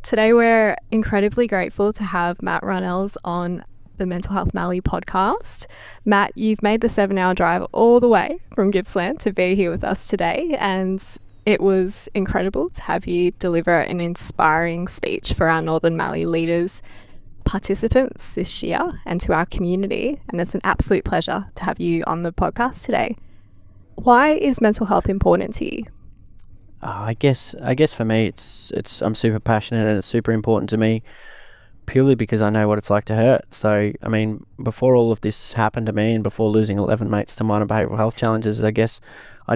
Today we're incredibly grateful to have Matt Runnalls on the Mental Health Mallee podcast. Matt, you've made the 7-hour drive all the way from Gippsland to be here with us today, and it was incredible to have you deliver an inspiring speech for our Northern Mallee leaders, participants this year, and to our community. And it's an absolute pleasure to have you on the podcast today. Why is mental health important to you? I guess for me, it's I'm super passionate and it's super important to me, purely because I know what it's like to hurt. So, I mean, before all of this happened to me and before losing 11 mates to minor behavioural health challenges, I guess I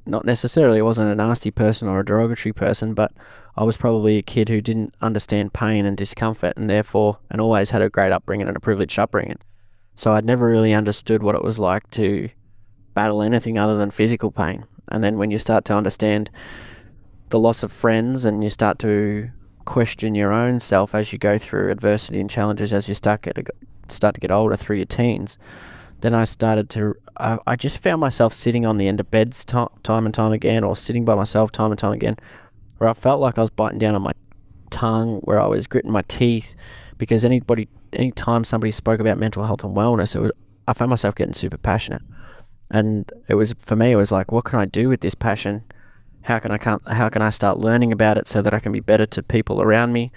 wasn't a nasty person or a derogatory person, but I was probably a kid who didn't understand pain and discomfort and always had a great upbringing and a privileged upbringing. So I'd never really understood what it was like to battle anything other than physical pain. And then when you start to understand the loss of friends and you start to question your own self as you go through adversity and challenges as you start to get older through your teens, then I just found myself sitting on the end of beds time and time again, or sitting by myself time and time again, where I felt like I was biting down on my tongue, where I was gritting my teeth, because any time somebody spoke about mental health and wellness, I found myself getting super passionate. And for me, it was like, what can I do with this passion? How can I start learning about it so that I can be better to people around me?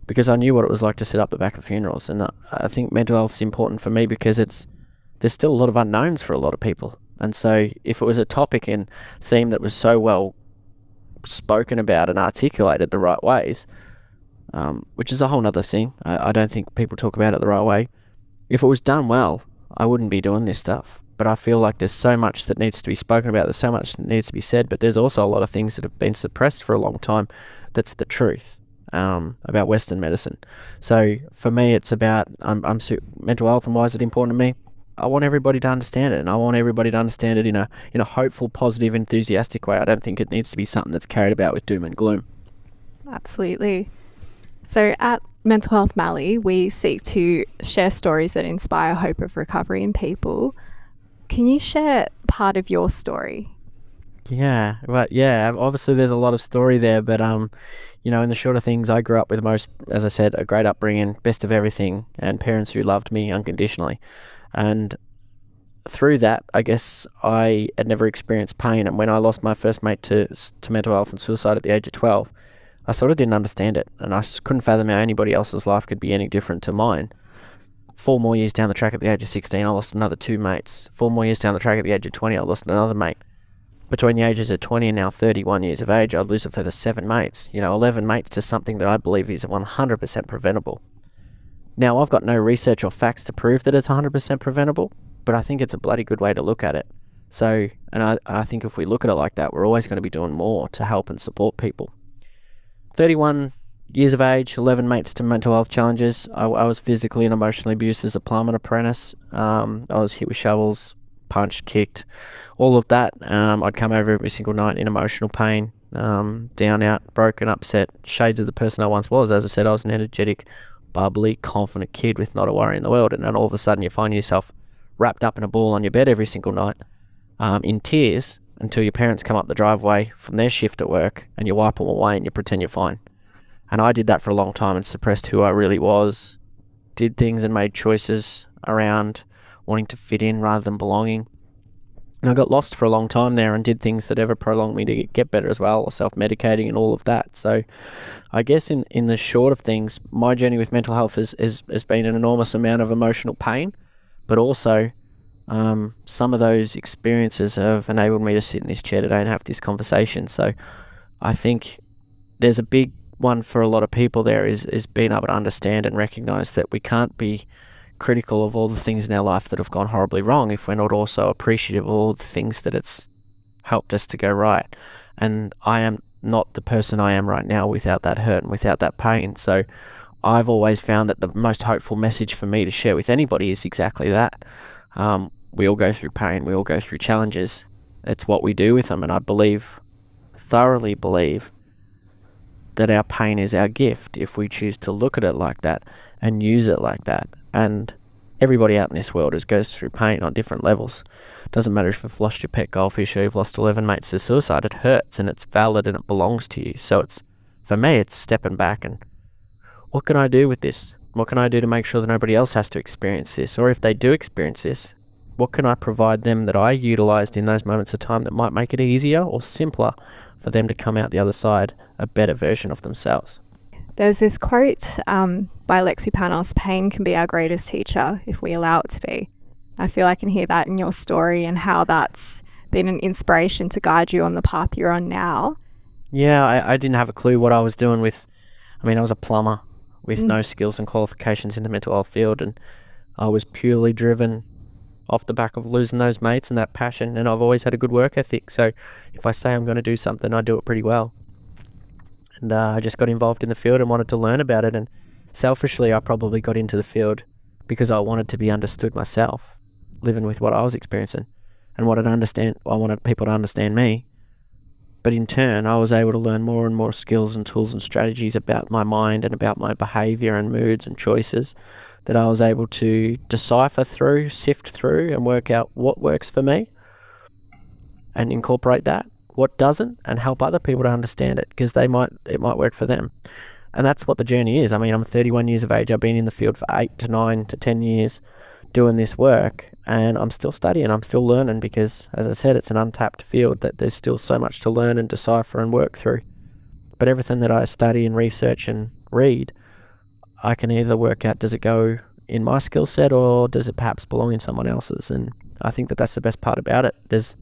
Because I knew what it was like to sit up the back of funerals. And I think mental health is important for me because there's still a lot of unknowns for a lot of people. And so if it was a topic and theme that was so well spoken about and articulated the right ways, which is a whole nother thing. I don't think people talk about it the right way. If it was done well, I wouldn't be doing this stuff. But I feel like there's so much that needs to be spoken about, there's so much that needs to be said, but there's also a lot of things that have been suppressed for a long time. That's the truth about Western medicine. So for me, it's about mental health, and why is it important to me? I want everybody to understand it, and I want everybody to understand it in a hopeful, positive, enthusiastic way. I don't think it needs to be something that's carried about with doom and gloom. Absolutely. So at Mental Health Mallee, we seek to share stories that inspire hope of recovery in people. Can you share part of your story? Yeah, obviously there's a lot of story there, but in the short of things, I grew up with as I said, a great upbringing, best of everything, and parents who loved me unconditionally. And through that, I guess I had never experienced pain, and when I lost my first mate to mental health and suicide at the age of 12, I sort of didn't understand it, and I couldn't fathom how anybody else's life could be any different to mine. 4 more years down the track at the age of 16, I lost another 2 mates. 4 more years down the track at the age of 20, I lost another mate. Between the ages of 20 and now 31 years of age, I'd lose a further 7 mates. 11 mates to something that I believe is 100% preventable. Now, I've got no research or facts to prove that it's 100% preventable, but I think it's a bloody good way to look at it. So, and I think if we look at it like that, we're always going to be doing more to help and support people. 31 years of age, 11 mates to mental health challenges. I was physically and emotionally abused as a plumbing apprentice. I was hit with shovels, punched, kicked, all of that. I'd come over every single night in emotional pain, down, out, broken, upset, shades of the person I once was. As I said, I was an energetic, bubbly, confident kid with not a worry in the world. And then all of a sudden you find yourself wrapped up in a ball on your bed every single night, in tears, until your parents come up the driveway from their shift at work and you wipe them away and you pretend you're fine. And I did that for a long time and suppressed who I really was, did things and made choices around wanting to fit in rather than belonging. And I got lost for a long time there and did things that ever prolonged me to get better as well, or self-medicating and all of that. So I guess in the short of things, my journey with mental health has been an enormous amount of emotional pain, but also some of those experiences have enabled me to sit in this chair today and have this conversation. So I think there's a big one for a lot of people there is being able to understand and recognize that we can't be critical of all the things in our life that have gone horribly wrong if we're not also appreciative of all the things that it's helped us to go right. And I am not the person I am right now without that hurt and without that pain. So I've always found that the most hopeful message for me to share with anybody is exactly that. We all go through pain, we all go through challenges. It's what we do with them, and I thoroughly believe that our pain is our gift if we choose to look at it like that and use it like that. And everybody out in this world goes through pain on different levels. Doesn't matter if you've lost your pet goldfish or you've lost 11 mates to suicide, it hurts and it's valid and it belongs to you. So for me, it's stepping back and what can I do with this? What can I do to make sure that nobody else has to experience this? Or if they do experience this, what can I provide them that I utilized in those moments of time that might make it easier or simpler for them to come out the other side a better version of themselves? There's this quote by Lexi Panos: pain can be our greatest teacher if we allow it to be. I feel I can hear that in your story and how that's been an inspiration to guide you on the path you're on now. Yeah, I didn't have a clue what I was doing with, I was a plumber with no skills and qualifications in the mental health field, and I was purely driven off the back of losing those mates and that passion, and I've always had a good work ethic, so if I say I'm going to do something, I do it pretty well. And I just got involved in the field and wanted to learn about it, and selfishly I probably got into the field because I wanted to be understood myself, living with what I was experiencing and I wanted people to understand me. But in turn, I was able to learn more and more skills and tools and strategies about my mind and about my behavior and moods and choices that I was able to decipher through, sift through, and work out what works for me and incorporate that, what doesn't, and help other people to understand it, because it might work for them. And that's what the journey is. I'm 31 years of age. I've been in the field for 8 to 9 to 10 years doing this work, and I'm still studying, I'm still learning, because as I said, it's an untapped field that there's still so much to learn and decipher and work through. But everything that I study and research and read, I can either work out, does it go in my skill set or does it perhaps belong in someone else's? And I think that that's the best part about it. There's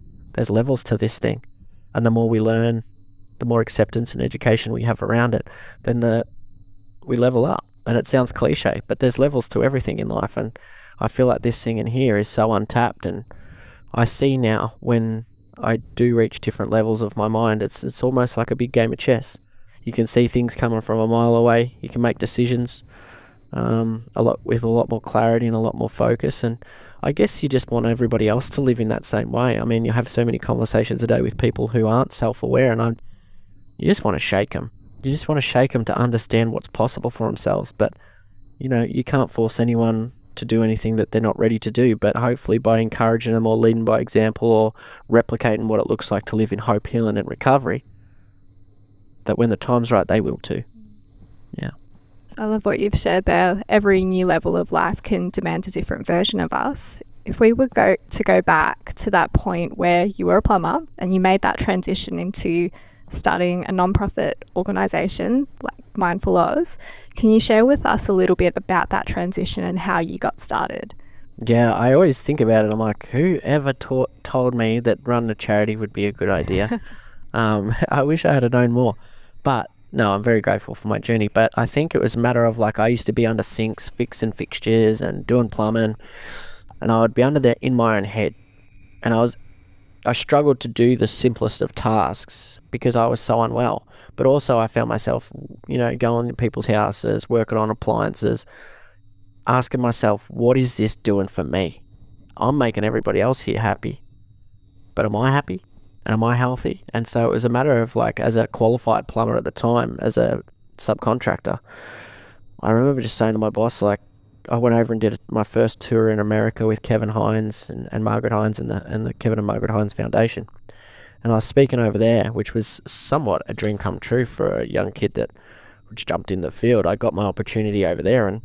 levels to this thing, and the more we learn, the more acceptance and education we have around it, then we level up. And it sounds cliche, but there's levels to everything in life, and I feel like this thing in here is so untapped. And I see now when I do reach different levels of my mind, it's almost like a big game of chess. You can see things coming from a mile away. You can make decisions with a lot more clarity and a lot more focus. And I guess you just want everybody else to live in that same way. You have so many conversations a day with people who aren't self-aware, and you just want to shake them. You just want to shake them to understand what's possible for themselves. But, you can't force anyone to do anything that they're not ready to do. But hopefully by encouraging them or leading by example or replicating what it looks like to live in hope, healing and recovery, that when the time's right, they will too. Yeah. I love what you've shared there. Every new level of life can demand a different version of us. If we were to go back to that point where you were a plumber and you made that transition into starting a non-profit organisation like Mindfull Aus, can you share with us a little bit about that transition and how you got started? Yeah, I always think about it. I'm like, who ever told me that running a charity would be a good idea? I wish I had known more. But no, I'm very grateful for my journey. But I think it was a matter of, I used to be under sinks, fixing fixtures and doing plumbing, and I would be under there in my own head. And I struggled to do the simplest of tasks because I was so unwell. But also I found myself, going to people's houses, working on appliances, asking myself, what is this doing for me? I'm making everybody else here happy, but am I happy? And am I healthy? And so it was a matter of, as a qualified plumber at the time, as a subcontractor, I remember just saying to my boss, I went over and did my first tour in America with Kevin Hines and Margaret Hines and the Kevin and Margaret Hines Foundation. And I was speaking over there, which was somewhat a dream come true for a young kid that jumped in the field. I got my opportunity over there, and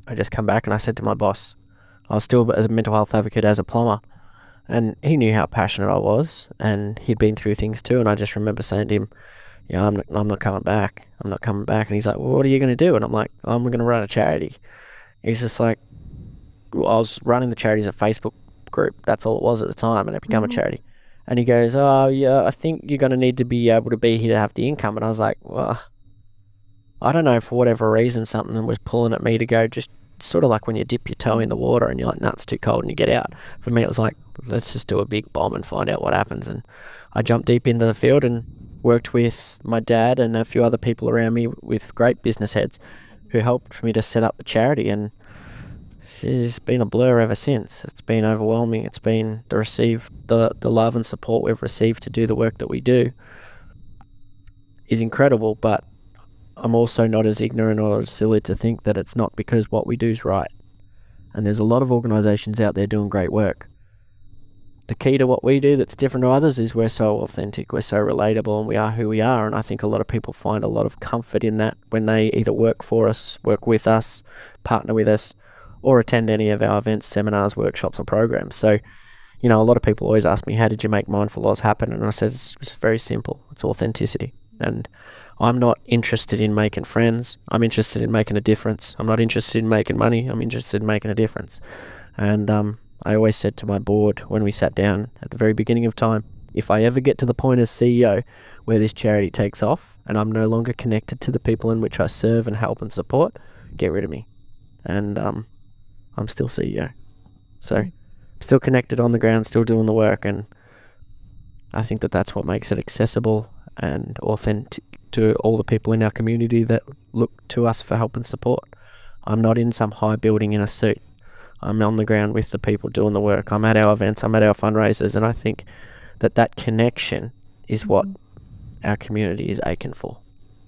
I just come back and I said to my boss, I was still as a mental health advocate as a plumber, and he knew how passionate I was, and he'd been through things too. And I just remember saying to him, I'm not coming back. I'm not coming back. And he's like, well, what are you going to do? And I'm like, I'm going to run a charity. He's just like, I was running the charity as a Facebook group. That's all it was at the time, and it became a charity. And he goes, oh yeah, I think you're going to need to be able to be here to have the income. And I was like, well, I don't know, for whatever reason, something was pulling at me to go, just sort of like when you dip your toe in the water and you're like, no, it's too cold, and you get out. For me, it was like, let's just do a big bomb and find out what happens. And I jumped deep into the field and worked with my dad and a few other people around me with great business heads who helped me to set up the charity. And it's been a blur ever since. It's been overwhelming. It's been the love and support we've received to do the work that we do is incredible. But I'm also not as ignorant or as silly to think that it's not because what we do is right. And there's a lot of organisations out there doing great work. the key to what we do that's different to others is we're so authentic, we're so relatable, and we are who we are. And I think a lot of people find a lot of comfort in that when they either work for us, work with us, partner with us, or attend any of our events, seminars, workshops, or programs. So, you know, a lot of people always ask me, how did you make Mindfull Aus happen? And I said, it's very simple. It's authenticity. And I'm not interested in making friends. I'm interested in making a difference. I'm not interested in making money. I'm interested in making a difference. And I always said to my board when we sat down at the very beginning of time, if I ever get to the point as CEO where this charity takes off and I'm no longer connected to the people in which I serve and help and support, get rid of me. And I'm still CEO. So still connected on the ground, still doing the work. And I think that that's what makes it accessible and authentic to all the people in our community that look to us for help and support. I'm not in some high building in a suit. I'm on the ground with the people doing the work. I'm at our events, I'm at our fundraisers, and I think that that connection is what our community is aching for.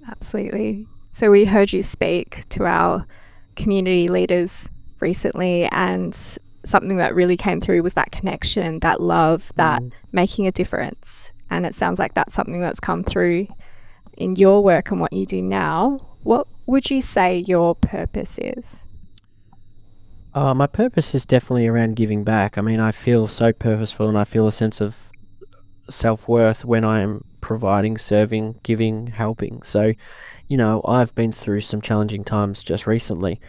Absolutely. So we heard you speak to our community leaders recently, and something that really came through was that connection, that love, that making a difference. And it sounds like that's something that's come through in your work and what you do now. What would you say your purpose is? My purpose is definitely around giving back. I mean, I feel so purposeful and I feel a sense of self-worth when I am providing, serving, giving, helping. So, you know, I've been through some challenging times just recently.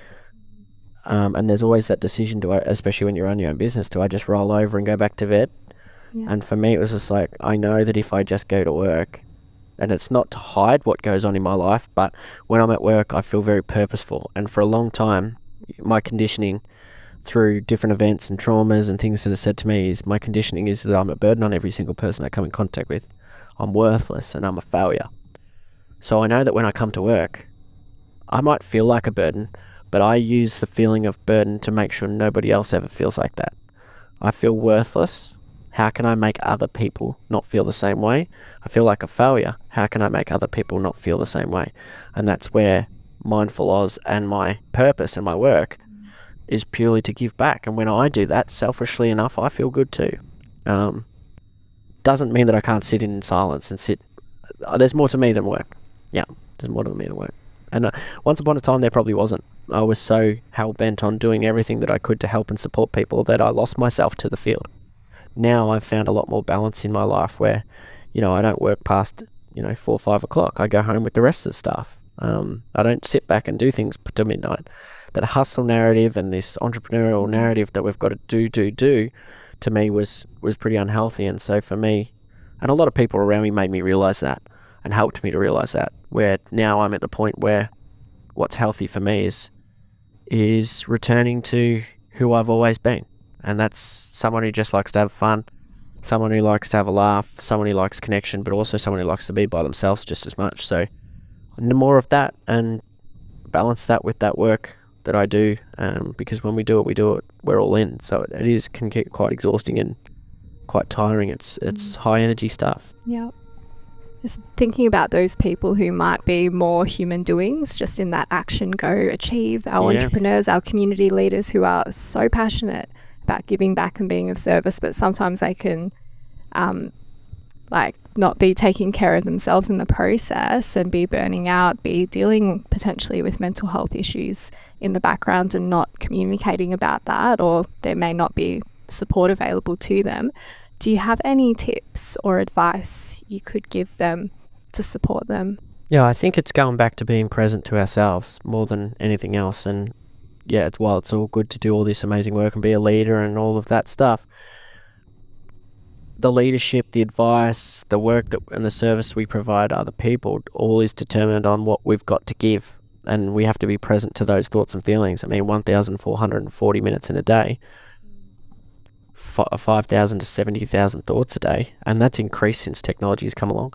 And there's always that decision, especially when you run your own business, do I just roll over and go back to bed? Yeah. And for me, it was just like, I know that if I just go to work, and it's not to hide what goes on in my life, but when I'm at work, I feel very purposeful. And for a long time, my conditioning through different events and traumas and things that are said to me is my conditioning is that I'm a burden on every single person I come in contact with. I'm worthless and I'm a failure. So I know that when I come to work, I might feel like a burden, but I use the feeling of burden to make sure nobody else ever feels like that. I feel worthless. How can I make other people not feel the same way? I feel like a failure. How can I make other people not feel the same way? And that's where Mindfull Aus and my purpose and my work is purely to give back. And when I do that, selfishly enough, I feel good too. Doesn't mean that I can't sit in silence and sit. There's more to me than work. Yeah, there's more to me than work. And once upon a time, there probably wasn't. I was so hell-bent on doing everything that I could to help and support people that I lost myself to the field. Now I've found a lot more balance in my life where, you know, I don't work past, 4 or 5 o'clock. I go home with the rest of the staff. I don't sit back and do things till midnight. That hustle narrative and this entrepreneurial narrative that we've got to do, to me was pretty unhealthy. And so for me, and a lot of people around me made me realize that and helped me to realize that, where now I'm at the point where what's healthy for me is returning to who I've always been. And that's someone who just likes to have fun, someone who likes to have a laugh, someone who likes connection, but also someone who likes to be by themselves just as much. So more of that and balance that with that work that I do, because when we do it, we're all in. So it can get quite exhausting and quite tiring. It's high energy stuff. Yeah. Just thinking about those people who might be more human doings, just in that action, go achieve, our entrepreneurs, our community leaders who are so passionate about giving back and being of service, but sometimes they can not be taking care of themselves in the process and be burning out, be dealing potentially with mental health issues in the background and not communicating about that, or there may not be support available to them. Do you have any tips or advice you could give them to support them? Yeah, I think it's going back to being present to ourselves more than anything else. And yeah, while it's all good to do all this amazing work and be a leader and all of that stuff, the leadership, the advice, the work and the service we provide other people all is determined on what we've got to give. And we have to be present to those thoughts and feelings. I mean, 1,440 minutes in a day, 5,000 to 70,000 thoughts a day. And that's increased since technology has come along.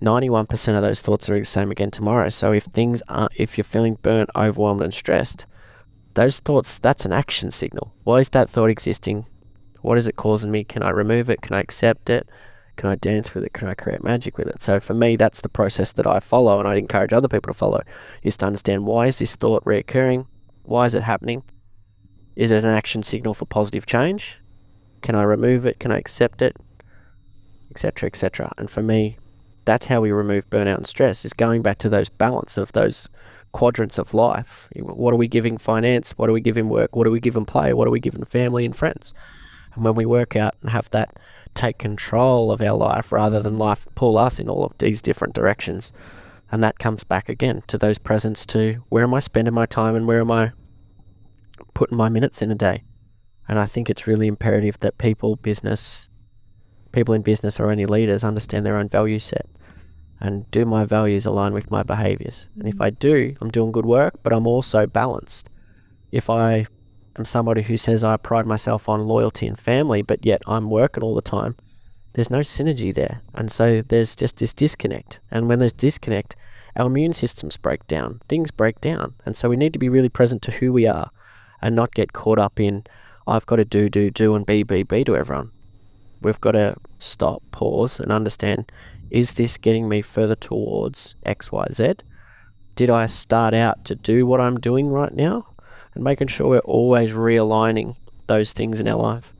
91% of those thoughts are the same again tomorrow. So if you're feeling burnt, overwhelmed and stressed, those thoughts, that's an action signal. Why is that thought existing? What is it causing me? Can I remove it? Can I accept it? Can I dance with it? Can I create magic with it? So for me, that's the process that I follow, and I'd encourage other people to follow, is to understand, why is this thought reoccurring? Why is it happening? Is it an action signal for positive change? Can I remove it? Can I accept it? Etc., etc. And for me, that's how we remove burnout and stress, is going back to those balance of those quadrants of life. What are we giving finance? What are we giving work? What are we giving play? What are we giving family and friends? And when we work out and have that take control of our life rather than life pull us in all of these different directions, and that comes back again to those presents, to where am I spending my time and where am I putting my minutes in a day. And I think it's really imperative that people in business or any leaders understand their own value set, and do my values align with my behaviors. And if I do, I'm doing good work, but I'm also balanced. If I am somebody who says I pride myself on loyalty and family, but yet I'm working all the time, there's no synergy there. And so there's just this disconnect. And when there's disconnect, our immune systems break down, things break down. And so we need to be really present to who we are and not get caught up in, I've got to do and be to everyone. We've got to stop, pause, and understand, is this getting me further towards X, Y, Z? Did I start out to do what I'm doing right now? And making sure we're always realigning those things in our life.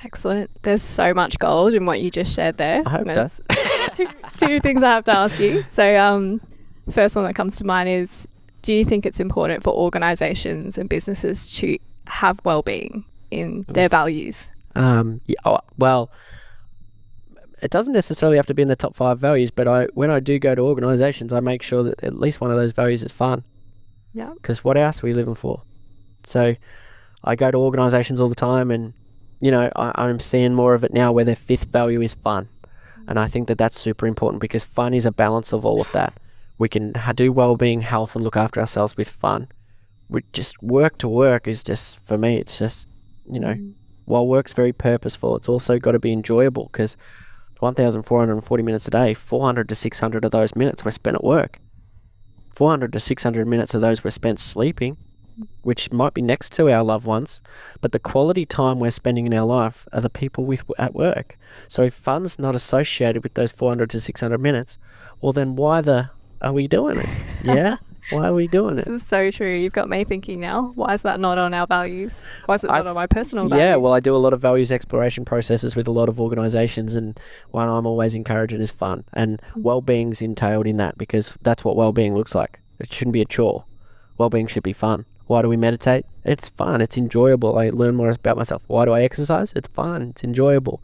Excellent. There's so much gold in what you just shared there. I hope so. two things I have to ask you. So first one that comes to mind is, do you think it's important for organizations and businesses to have well-being in their values? Well, it doesn't necessarily have to be in the top 5 values, but when I do go to organizations, I make sure that at least one of those values is fun. Yeah. Because what else are we living for? So I go to organizations all the time, and I'm seeing more of it now where their 5th value is fun. And I think that that's super important, because fun is a balance of all of that. We can do well-being, health, and look after ourselves with fun. We just work to work is just, for me, it's just, while work's very purposeful, it's also got to be enjoyable, because 1,440 minutes a day, 400 to 600 of those minutes were spent at work. 400 to 600 minutes of those were spent sleeping, which might be next to our loved ones, but the quality time we're spending in our life are the people at work. So if fun's not associated with those 400 to 600 minutes, well then why are we doing it? Yeah? Why are we doing it? This is so true. You've got me thinking now. Why is that not on our values? Why is it not on my personal values? Yeah, well, I do a lot of values exploration processes with a lot of organisations, and one I'm always encouraging is fun. And well-being's entailed in that, because that's what well-being looks like. It shouldn't be a chore. Well-being should be fun. Why do we meditate? It's fun. It's enjoyable. I learn more about myself. Why do I exercise? It's fun. It's enjoyable.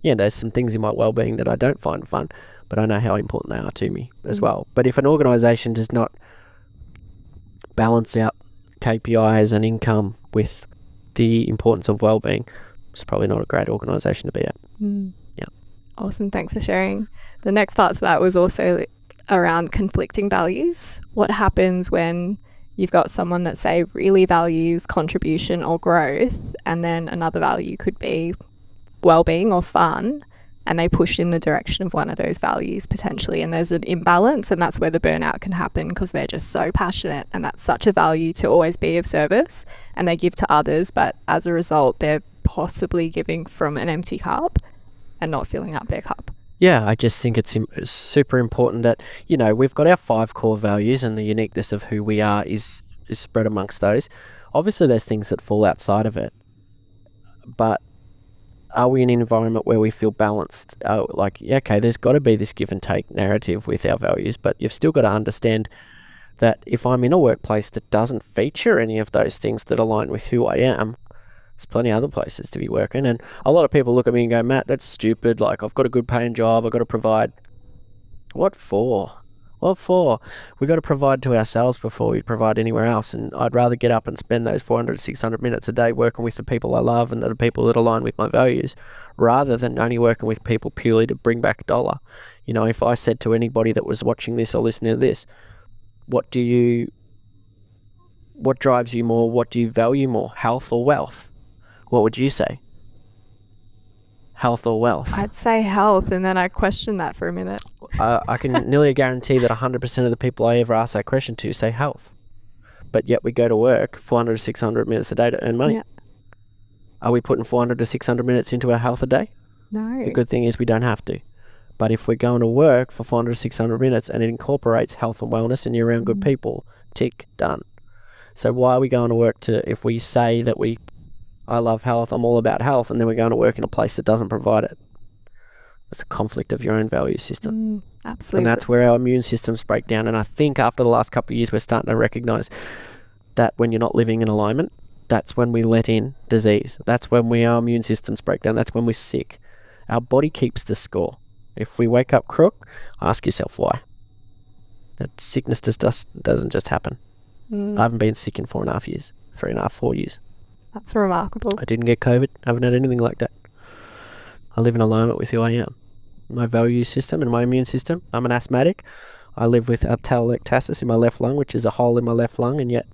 Yeah, there's some things in my well-being that I don't find fun, but I know how important they are to me as well. But if an organisation does not balance out KPIs and income with the importance of well-being, it's probably not a great organisation to be at. Yeah. Awesome. Thanks for sharing. The next part to that was also around conflicting values. What happens when you've got someone that, say, really values contribution or growth, and then another value could be well-being or fun, and they push in the direction of one of those values potentially, and there's an imbalance, and that's where the burnout can happen, because they're just so passionate and that's such a value to always be of service, and they give to others, but as a result they're possibly giving from an empty cup and not filling up their cup. Yeah, I just think it's super important that, we've got our 5 core values, and the uniqueness of who we are is spread amongst those. Obviously there's things that fall outside of it, but are we in an environment where we feel balanced? There's got to be this give and take narrative with our values, but you've still got to understand that if I'm in a workplace that doesn't feature any of those things that align with who I am, there's plenty of other places to be working. And a lot of people look at me and go, Matt, that's stupid. Like, I've got a good paying job. I've got to provide. What for? What for? We've got to provide to ourselves before we provide anywhere else. And I'd rather get up and spend those 400, 600 minutes a day working with the people I love and the people that align with my values, rather than only working with people purely to bring back a dollar. If I said to anybody that was watching this or listening to this, what drives you more? What do you value more? Health or wealth? What would you say? Health or wealth? I'd say health, and then I questioned that for a minute. I can nearly guarantee that 100% of the people I ever ask that question to say health. But yet we go to work 400 to 600 minutes a day to earn money. Yeah. Are we putting 400 to 600 minutes into our health a day? No. The good thing is we don't have to. But if we're going to work for 400 to 600 minutes and it incorporates health and wellness and you're around good people, tick, done. So why are we going to work if we say that we I love health, I'm all about health, and then we're going to work in a place that doesn't provide it. It's a conflict of your own value system. Absolutely. And that's where our immune systems break down. And I think after the last couple of years, we're starting to recognize that when you're not living in alignment, that's when we let in disease. That's when our immune systems break down. That's when we're sick. Our body keeps the score. If we wake up crook, ask yourself why. That sickness doesn't just happen. I haven't been sick in 4.5 years, 3.5, 4 years. That's remarkable. I didn't get COVID. I haven't had anything like that. I live in alignment with who I am. My value system and my immune system. I'm an asthmatic. I live with atelectasis in my left lung, which is a hole in my left lung, and yet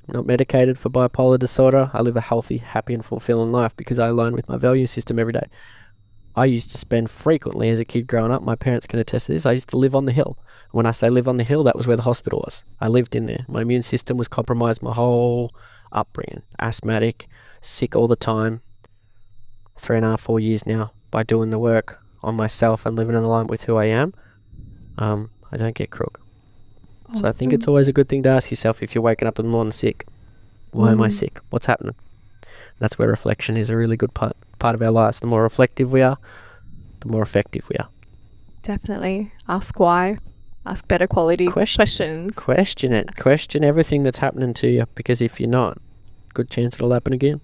I'm not medicated for bipolar disorder. I live a healthy, happy and fulfilling life because I align with my value system every day. I used to spend frequently as a kid growing up, my parents can attest to this, I used to live on the hill. When I say live on the hill, that was where the hospital was. I lived in there. My immune system was compromised my whole upbringing. Asthmatic, sick all the time. 3.5, 4 years now. By doing the work on myself and living in alignment with who I am, I don't get crook. So I think it's always a good thing to ask yourself if you're waking up in the morning sick. Why am I sick? What's happening? That's where reflection is a really good part of our lives. The more reflective we are, the more effective we are. Definitely. Ask why. Ask better quality questions. Question it. Yes. Question everything that's happening to you, because if you're not, good chance it'll happen again.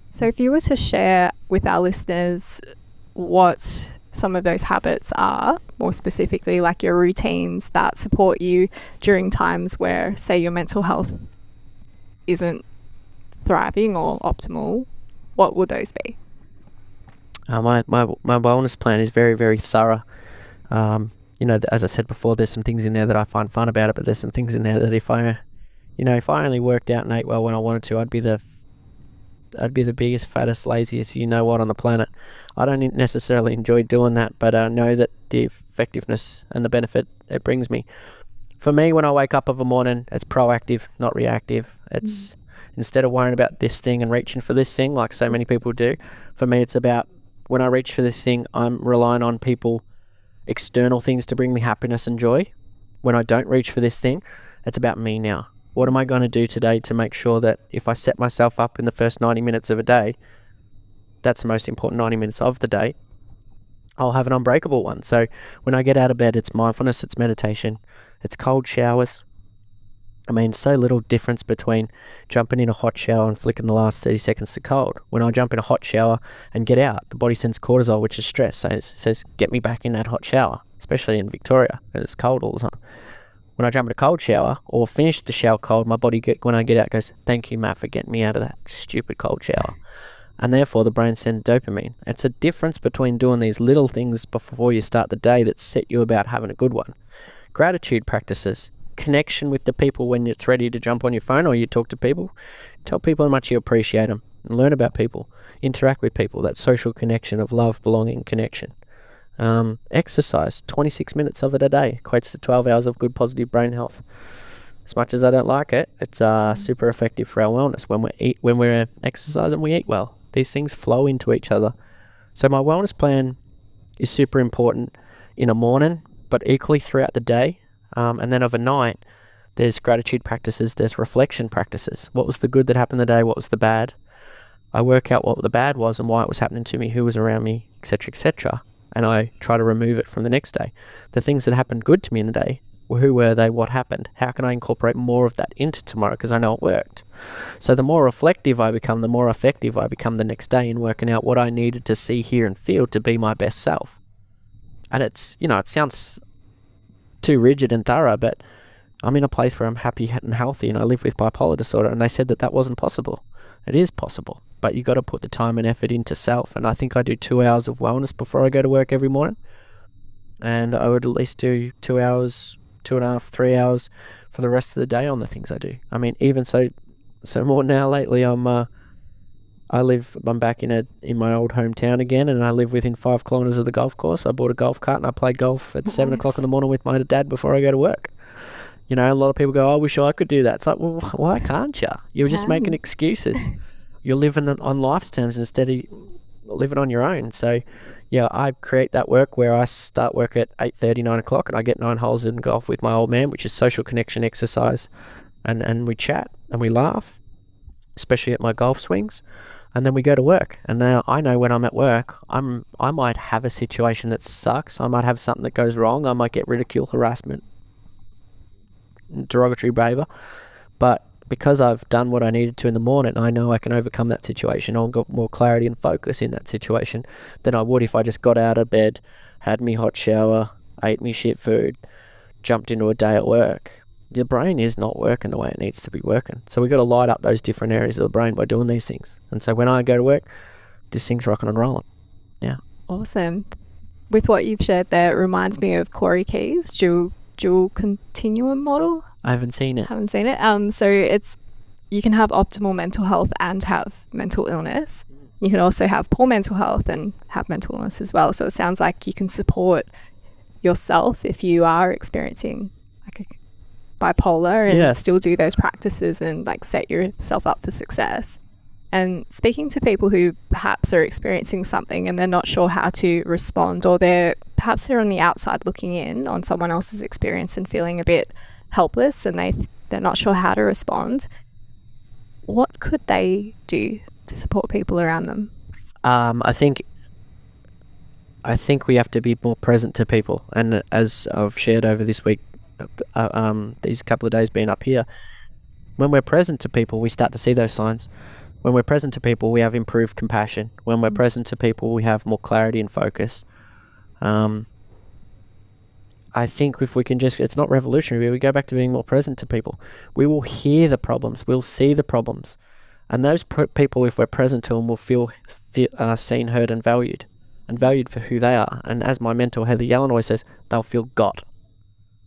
So if you were to share with our listeners what some of those habits are, more specifically like your routines that support you during times where, say, your mental health isn't thriving or optimal, what would those be? My wellness plan is very, very thorough. As I said before, there's some things in there that I find fun about it, but there's some things in there that if I only worked out and ate well when I wanted to, I'd be the biggest, fattest, laziest you-know-what on the planet. I don't necessarily enjoy doing that, but I know that the effectiveness and the benefit it brings me. For me, when I wake up of a morning, it's proactive, not reactive. It's instead of worrying about this thing and reaching for this thing like so many people do, for me it's about when I reach for this thing, I'm relying on people, external things to bring me happiness and joy. When I don't reach for this thing, it's about me now. What am I going to do today to make sure that if I set myself up in the first 90 minutes of a day, that's the most important 90 minutes of the day, I'll have an unbreakable one. So when I get out of bed, it's mindfulness, it's meditation, it's cold showers. I mean, so little difference between jumping in a hot shower and flicking the last 30 seconds to cold. When I jump in a hot shower and get out, the body sends cortisol, which is stress. So it says, get me back in that hot shower, especially in Victoria, because it's cold all the time. When I jump in a cold shower or finish the shower cold, my body, when I get out, goes, thank you, Matt, for getting me out of that stupid cold shower. And therefore, the brain sends dopamine. It's a difference between doing these little things before you start the day that set you about having a good one. Gratitude practices. Connection with the people when it's ready to jump on your phone or you talk to people. Tell people how much you appreciate them and learn about people. Interact with people. That social connection of love, belonging, connection. Exercise. 26 minutes of it a day equates to 12 hours of good positive brain health. As much as I don't like it, it's super effective for our wellness. When we're exercising, we eat well. These things flow into each other. So my wellness plan is super important in the morning, but equally throughout the day. And then overnight, there's gratitude practices, there's reflection practices. What was the good that happened today? What was the bad? I work out what the bad was and why it was happening to me, who was around me, etc., etc. And I try to remove it from the next day. The things that happened good to me in the day, who were they, what happened? How can I incorporate more of that into tomorrow because I know it worked? So the more reflective I become, the more effective I become the next day in working out what I needed to see, hear and feel to be my best self. And it sounds too rigid and thorough, but I'm in a place where I'm happy and healthy and I live with bipolar disorder, and they said that wasn't possible. It is possible, but you got to put the time and effort into self. And I think I do 2 hours of wellness before I go to work every morning, and I would at least do 2 hours, 2.5, 3 hours for the rest of the day on the things I do. I mean, even so more now lately, I'm back in my old hometown again, and I live within 5 kilometers of the golf course. I bought a golf cart and I play golf at 7 o'clock in the morning with my dad before I go to work. A lot of people go, I wish I could do that. It's like, well, why can't you? You're just making excuses. You're living on life's terms instead of living on your own. So, yeah, I create that work where I start work at 8:30, 9 o'clock, and I get 9 holes in golf with my old man, which is social connection exercise. And we chat and we laugh. especially at my golf swings. And then we go to work. And now I know when I'm at work, I might have a situation that sucks. I might have something that goes wrong. I might get ridicule, harassment, derogatory behavior. But because I've done what I needed to in the morning, I know I can overcome that situation. I've got more clarity and focus in that situation than I would if I just got out of bed, had me hot shower, ate me shit food, jumped into a day at work. The brain is not working the way it needs to be working. So we've got to light up those different areas of the brain by doing these things. And so when I go to work, this thing's rocking and rolling. Yeah. Awesome. With what you've shared there, it reminds me of Corey Key's dual continuum model. I haven't seen it. Haven't seen it. So it's, you can have optimal mental health and have mental illness. You can also have poor mental health and have mental illness as well. So it sounds like you can support yourself if you are experiencing like a bipolar and still do those practices and like set yourself up for success. And speaking to people who perhaps are experiencing something and they're not sure how to respond, or they're on the outside looking in on someone else's experience and feeling a bit helpless and they're not sure how to respond, what could they do to support people around them? I think we have to be more present to people. And as I've shared over this week, these couple of days being up here, when we're present to people, we start to see those signs. When we're present to people, we have improved compassion. When we're present to people, we have more clarity and focus. I think if we can just, it's not revolutionary, we go back to being more present to people. We will hear the problems, we'll see the problems. And those people, if we're present to them, will feel seen, heard and valued for who they are. And as my mentor Heather Yellen always says, they'll feel got,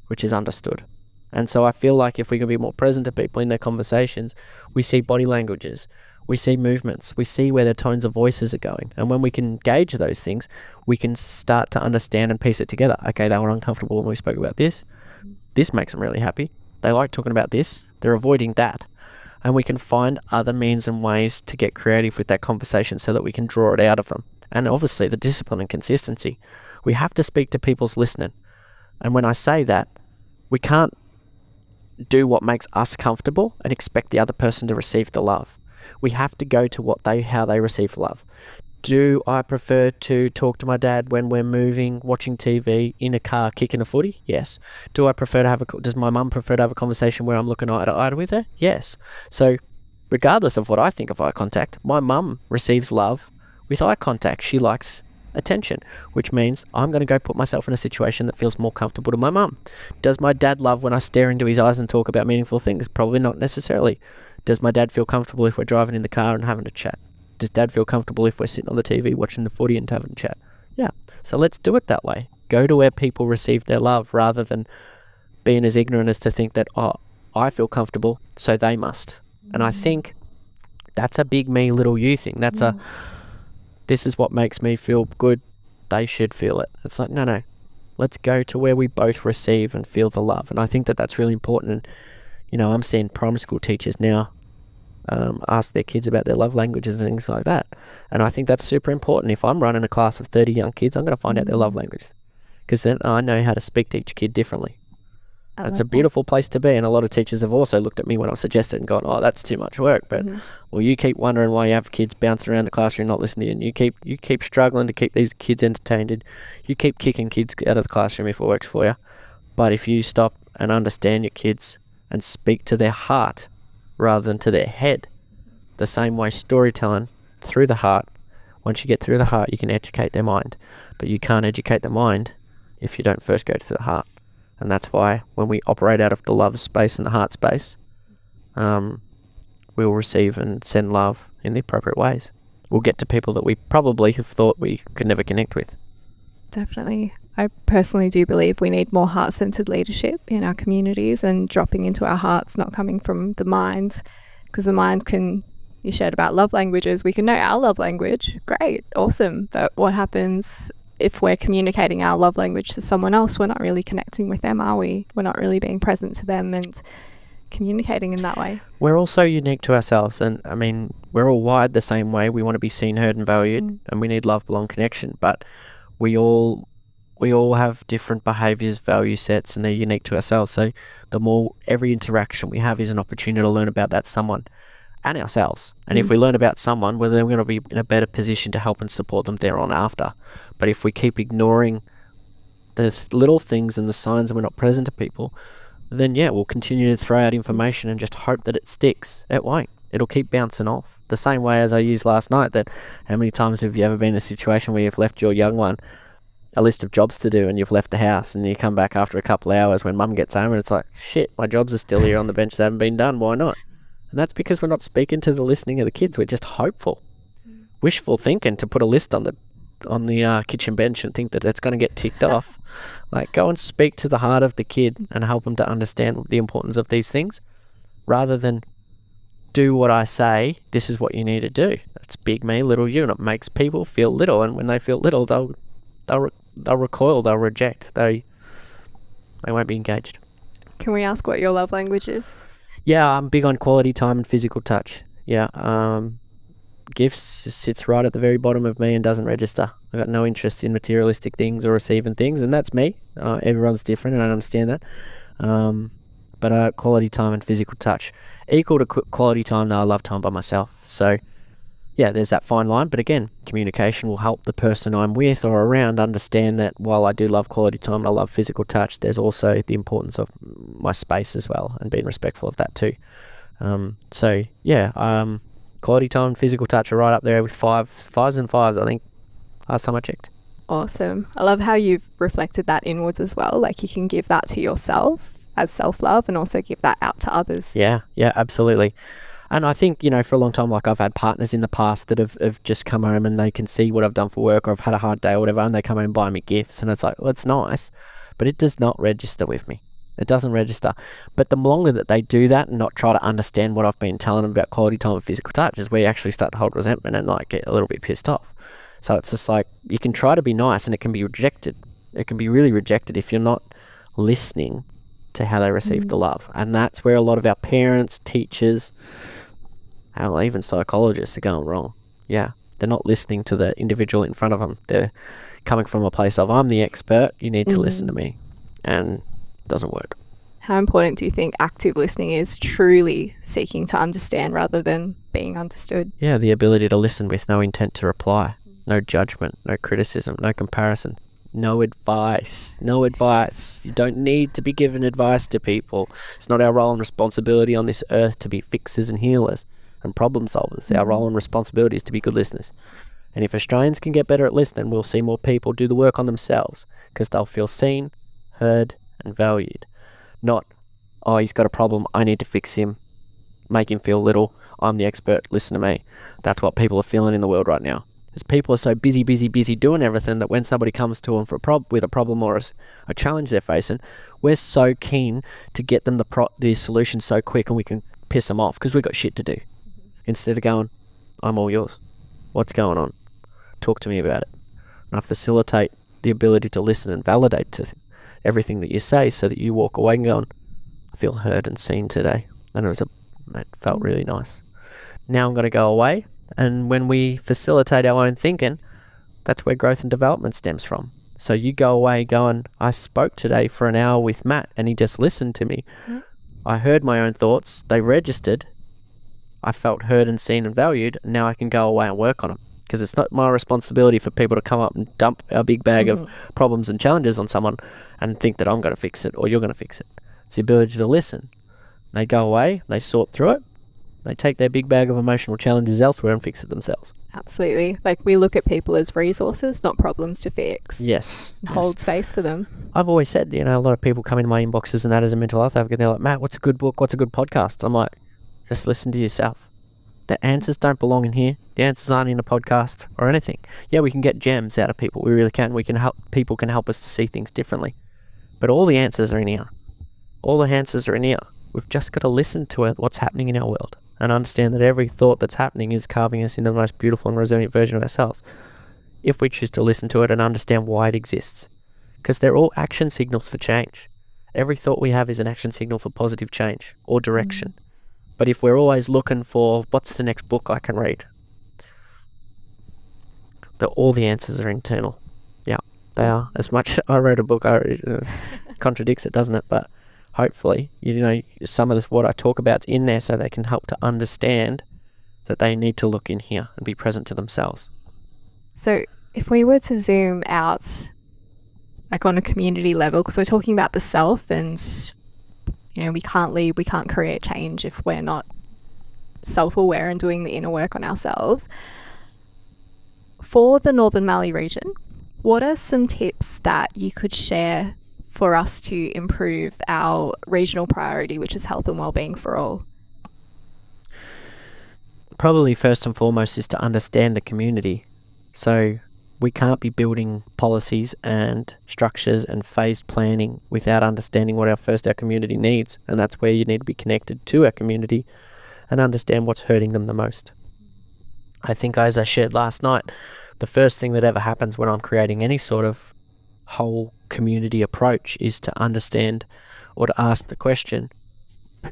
which is understood. And so I feel like if we can be more present to people in their conversations, we see body languages, we see movements, we see where their tones of voices are going. And when we can gauge those things, we can start to understand and piece it together. Okay, they were uncomfortable when we spoke about this. This makes them really happy. They like talking about this. They're avoiding that. And we can find other means and ways to get creative with that conversation so that we can draw it out of them. And obviously the discipline and consistency. We have to speak to people's listening. And when I say that, we can't do what makes us comfortable and expect the other person to receive the love. We have to go to how they receive love. Do I prefer to talk to my dad when we're moving, watching TV, in a car, kicking a footy? Yes. Do I prefer to does my mum prefer to have a conversation where I'm looking eye to eye with her? Yes. So regardless of what I think of eye contact, my mum receives love with eye contact. She likes attention, which means I'm going to go put myself in a situation that feels more comfortable to my mum. Does my dad love when I stare into his eyes and talk about meaningful things? Probably not necessarily. Does my dad feel comfortable if we're driving in the car and having a chat? Does dad feel comfortable if we're sitting on the TV watching the footy and having a chat? Yeah. So let's do it that way. Go to where people receive their love rather than being as ignorant as to think that, oh, I feel comfortable, so they must. And I think that's a big me, little you thing. That's this is what makes me feel good. They should feel it. It's like, no. Let's go to where we both receive and feel the love. And I think that that's really important. And, I'm seeing primary school teachers now ask their kids about their love languages and things like that. And I think that's super important. If I'm running a class of 30 young kids, I'm going to find out their love languages, because then I know how to speak to each kid differently. It's a beautiful place to be. And a lot of teachers have also looked at me when I've suggested and gone, oh, that's too much work. But well, you keep wondering why you have kids bouncing around the classroom not listening, and you keep struggling to keep these kids entertained, and you keep kicking kids out of the classroom if it works for you. But if you stop and understand your kids and speak to their heart rather than to their head, the same way storytelling through the heart, once you get through the heart, you can educate their mind. But you can't educate the mind if you don't first go to the heart. And that's why when we operate out of the love space and the heart space, we'll receive and send love in the appropriate ways. We'll get to people that we probably have thought we could never connect with. Definitely. I personally do believe we need more heart-centered leadership in our communities, and dropping into our hearts, not coming from the mind, because the mind you shared about love languages, we can know our love language, great, awesome, but what happens if we're communicating our love language to someone else? We're not really connecting with them, are we? We're not really being present to them and communicating in that way. We're all so unique to ourselves, and I mean, we're all wired the same way. We want to be seen, heard and valued, and we need love, belong, connection, but we all have different behaviours, value sets, and they're unique to ourselves. So the more every interaction we have is an opportunity to learn about that someone. and ourselves. And if we learn about someone, well, then we're going to be in a better position to help and support them thereon after. But if we keep ignoring the little things and the signs and we're not present to people, then we'll continue to throw out information and just hope that it sticks. It won't. It'll keep bouncing off. The same way as I used last night, that how many times have you ever been in a situation where you've left your young one a list of jobs to do and you've left the house and you come back after a couple of hours when mum gets home and it's like, shit, my jobs are still here on the bench that haven't been done. Why not? And that's because we're not speaking to the listening of the kids. We're just hopeful, wishful thinking to put a list on the kitchen bench and think that it's going to get ticked off. Like, go and speak to the heart of the kid and help them to understand the importance of these things, rather than do what I say. This is what you need to do. It's big me, little you, and it makes people feel little. And when they feel little, they'll recoil, they'll reject, they won't be engaged. Can we ask what your love language is? Yeah, I'm big on quality time and physical touch. Gifts sits right at the very bottom of me and doesn't register. I got no interest in materialistic things or receiving things, and that's me. Everyone's different, and I understand that. But quality time and physical touch equal to quality time. Though I love time by myself. So there's that fine line. But again, communication will help the person I'm with or around understand that while I do love quality time and I love physical touch, there's also the importance of my space as well, and being respectful of that too. Quality time, physical touch are right up there with fives and fives, I think, last time I checked. Awesome. I love how you've reflected that inwards as well. Like, you can give that to yourself as self-love and also give that out to others. Yeah, absolutely. And I think, for a long time, like, I've had partners in the past that have just come home and they can see what I've done for work, or I've had a hard day or whatever, and they come home and buy me gifts, and it's like, well, it's nice, but it does not register with me. It doesn't register. But the longer that they do that and not try to understand what I've been telling them about quality time and physical touch, is where you actually start to hold resentment and like get a little bit pissed off. So it's just like, you can try to be nice and it can be rejected. It can be really rejected if you're not listening to how they receive the love. And that's where a lot of our parents, teachers, hell, even psychologists are going wrong. Yeah, they're not listening to the individual in front of them. They're coming from a place of, I'm the expert, you need to listen to me. And doesn't work. How important do you think active listening is, truly seeking to understand rather than being understood? Yeah, the ability to listen with no intent to reply, no judgment, no criticism, no comparison, no advice. You don't need to be given advice to people. It's not our role and responsibility on this earth to be fixers and healers and problem solvers. Our role and responsibility is to be good listeners. And if Australians can get better at listening, we'll see more people do the work on themselves, because they'll feel seen, heard, and valued. Not, oh, he's got a problem, I need to fix him, make him feel little, I'm the expert, listen to me. That's what people are feeling in the world right now. Because people are so busy doing everything, that when somebody comes to them with a problem or a challenge they're facing, we're so keen to get them the solution so quick, and we can piss them off because we've got shit to do. Instead of going, I'm all yours. What's going on? Talk to me about it. And I facilitate the ability to listen and validate to everything that you say, so that you walk away and go, I feel heard and seen today. And it felt really nice. Now I'm going to go away, and when we facilitate our own thinking, that's where growth and development stems from. So you go away going, I spoke today for an hour with Matt and he just listened to me. I heard my own thoughts, they registered, I felt heard and seen and valued, and now I can go away and work on them. Because it's not my responsibility for people to come up and dump a big bag of problems and challenges on someone and think that I'm going to fix it or you're going to fix it. It's the ability to listen. They go away, they sort through it, they take their big bag of emotional challenges elsewhere and fix it themselves. Absolutely. Like, we look at people as resources, not problems to fix. Yes. Hold space for them. I've always said, a lot of people come in my inboxes and that as a mental health advocate, they're like, Matt, what's a good book? What's a good podcast? I'm like, just listen to yourself. The answers don't belong in here. The answers aren't in a podcast or anything. Yeah, we can get gems out of people. We really can. People can help us to see things differently. But all the answers are in here. All the answers are in here. We've just got to listen to what's happening in our world and understand that every thought that's happening is carving us into the most beautiful and resilient version of ourselves, if we choose to listen to it and understand why it exists. Because they're all action signals for change. Every thought we have is an action signal for positive change or direction. But if we're always looking for, what's the next book I can read? All the answers are internal. Yeah, they are. As much I wrote a book, contradicts it, doesn't it? But hopefully, some of what I talk about is in there so they can help to understand that they need to look in here and be present to themselves. So if we were to zoom out, like on a community level, because we're talking about the self, and we can't lead, we can't create change if we're not self-aware and doing the inner work on ourselves. For the Northern Mallee region, what are some tips that you could share for us to improve our regional priority, which is health and wellbeing for all? Probably first and foremost is to understand the community. So we can't be building policies and structures and phased planning without understanding what our community needs. And that's where you need to be connected to our community and understand what's hurting them the most. I think, as I shared last night, the first thing that ever happens when I'm creating any sort of whole community approach is to understand or to ask the question,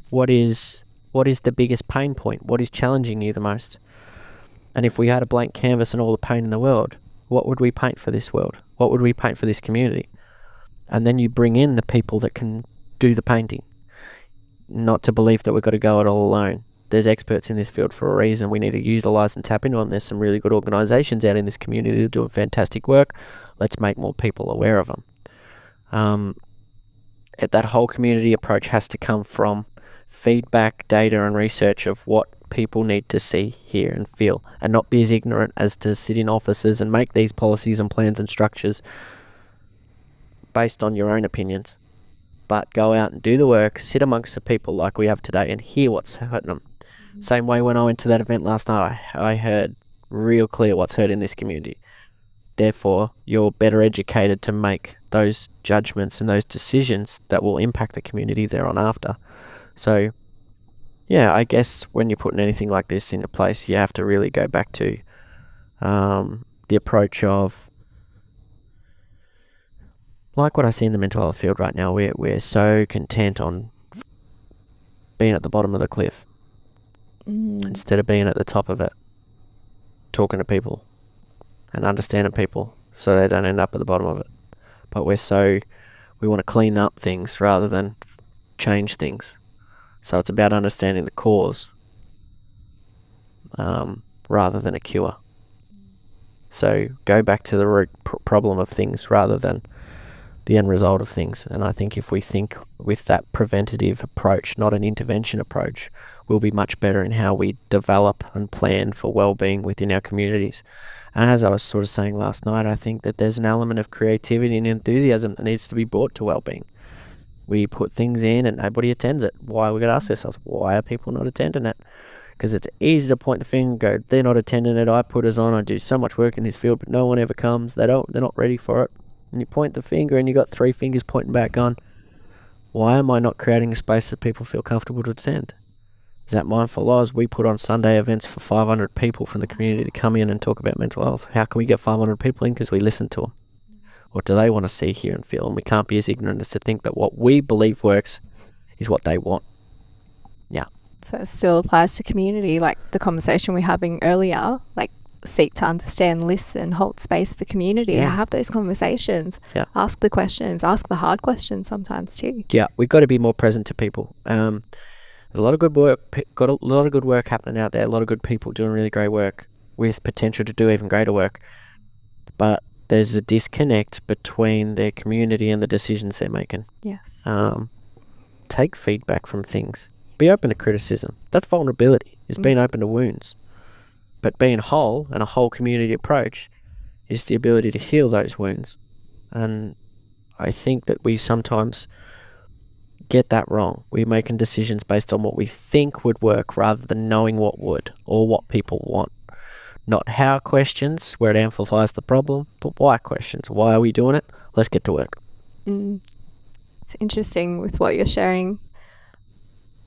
what is the biggest pain point? What is challenging you the most? And if we had a blank canvas and all the pain in the world, what would we paint for this world? What would we paint for this community? And then you bring in the people that can do the painting. Not to believe that we've got to go it all alone. There's experts in this field for a reason. We need to utilise and tap into them. There's some really good organisations out in this community that are doing fantastic work. Let's make more people aware of them. That whole community approach has to come from feedback, data and research of what people need to see, hear and feel, and not be as ignorant as to sit in offices and make these policies and plans and structures based on your own opinions. But go out and do the work, sit amongst the people like we have today and hear what's hurting them. Same way when I went to that event last night, I heard real clear what's hurting this community. Therefore, you're better educated to make those judgments and those decisions that will impact the community thereon after. So, yeah, I guess when you're putting anything like this into place, you have to really go back to the approach of, like what I see in the mental health field right now, we're so content on being at the bottom of the cliff instead of being at the top of it, talking to people and understanding people so they don't end up at the bottom of it. But we want to clean up things rather than change things. So it's about understanding the cause rather than a cure. So go back to the root problem of things rather than the end result of things. And I think if we think with that preventative approach, not an intervention approach, we'll be much better in how we develop and plan for well-being within our communities. And as I was sort of saying last night, I think that there's an element of creativity and enthusiasm that needs to be brought to well-being. We put things in and nobody attends it. Why? We got to ask ourselves, why are people not attending it? Because it's easy to point the finger and go, they're not attending it. I put us on. I do so much work in this field, but no one ever comes. They're not ready for it. And you point the finger and you got three fingers pointing back on, why am I not creating a space that people feel comfortable to attend? Is that Mindfull Aus? We put on Sunday events for 500 people from the community to come in and talk about mental health. How can we get 500 people in? Because we listen to them. What do they want to see, hear and feel? And we can't be as ignorant as to think that what we believe works is what they want. Yeah. So it still applies to community, like the conversation we were having earlier, like seek to understand, listen, hold space for community, have those conversations, ask the questions, ask the hard questions sometimes too. Yeah, we've got to be more present to people. There's a lot of good work, got a lot of good work happening out there, a lot of good people doing really great work with potential to do even greater work. But there's a disconnect between their community and the decisions they're making. Yes. Take feedback from things. Be open to criticism. That's vulnerability. It's being open to wounds. But being whole and a whole community approach is the ability to heal those wounds. And I think that we sometimes get that wrong. We're making decisions based on what we think would work rather than knowing what would or what people want. Not how questions, where it amplifies the problem, but why questions. Why are we doing it? Let's get to work. It's interesting with what you're sharing.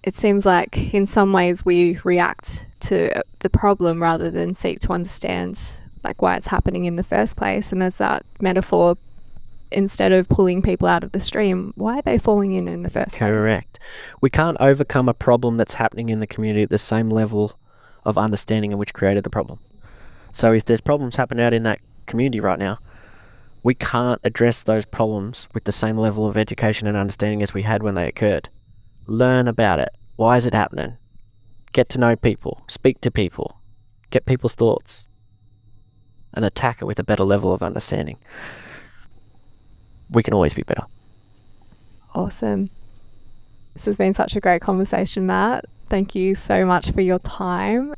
It seems like in some ways we react to the problem rather than seek to understand like why it's happening in the first place. And there's that metaphor, instead of pulling people out of the stream, why are they falling in the first place? Correct. We can't overcome a problem that's happening in the community at the same level of understanding in which created the problem. So if there's problems happening out in that community right now, we can't address those problems with the same level of education and understanding as we had when they occurred. Learn about it. Why is it happening? Get to know people. Speak to people. get people's thoughts, and attack it with a better level of understanding. We can always be better. Awesome. This has been such a great conversation, Matt. Thank you so much for your time.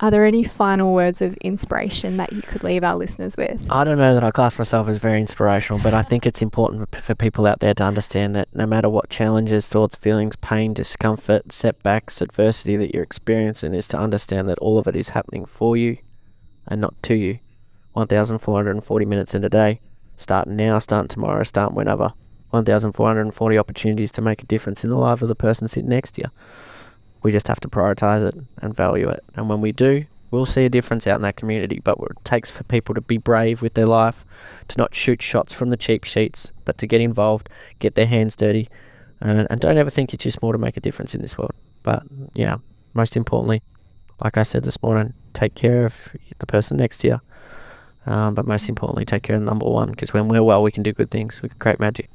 Are there any final words of inspiration that you could leave our listeners with? I don't know that I class myself as very inspirational, but I think it's important for people out there to understand that no matter what challenges, thoughts, feelings, pain, discomfort, setbacks, adversity that you're experiencing, is to understand that all of it is happening for you and not to you. 1,440 minutes in a day, starting now, starting tomorrow, starting whenever. 1,440 opportunities to make a difference in the life of the person sitting next to you. We just have to prioritize it and value it. And when we do, we'll see a difference out in that community. But what it takes for people to be brave with their life, to not shoot shots from the cheap sheets, but to get involved, get their hands dirty, and don't ever think you're too small to make a difference in this world. But yeah, most importantly, like I said this morning, take care of the person next to you. But most importantly, take care of number one, because when we're well, we can do good things. We can create magic.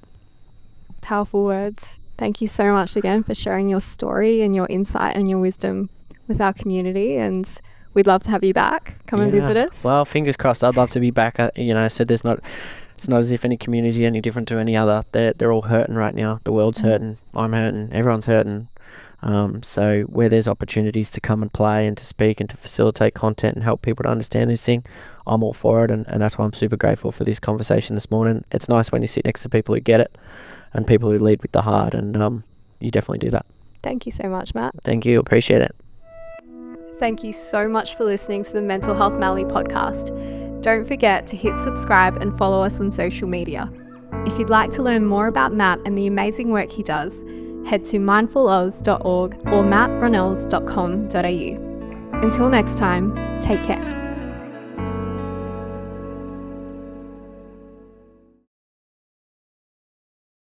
Powerful words. Thank you so much again for sharing your story and your insight and your wisdom with our community, and we'd love to have you back. Come and visit us. Well, fingers crossed. I'd love to be back. I said it's not as if any community is any different to any other. They're all hurting right now. The world's hurting. I'm hurting. Everyone's hurting. So where there's opportunities to come and play and to speak and to facilitate content and help people to understand this thing, I'm all for it, and that's why I'm super grateful for this conversation this morning. It's nice when you sit next to people who get it and people who lead with the heart, and you definitely do that. Thank you so much, Matt. Thank you. Appreciate it. Thank you so much for listening to the Mental Health Mally podcast. Don't forget to hit subscribe and follow us on social media. If you'd like to learn more about Matt and the amazing work he does, head to mindfullaus.org or mattrunalls.com.au. Until next time, take care.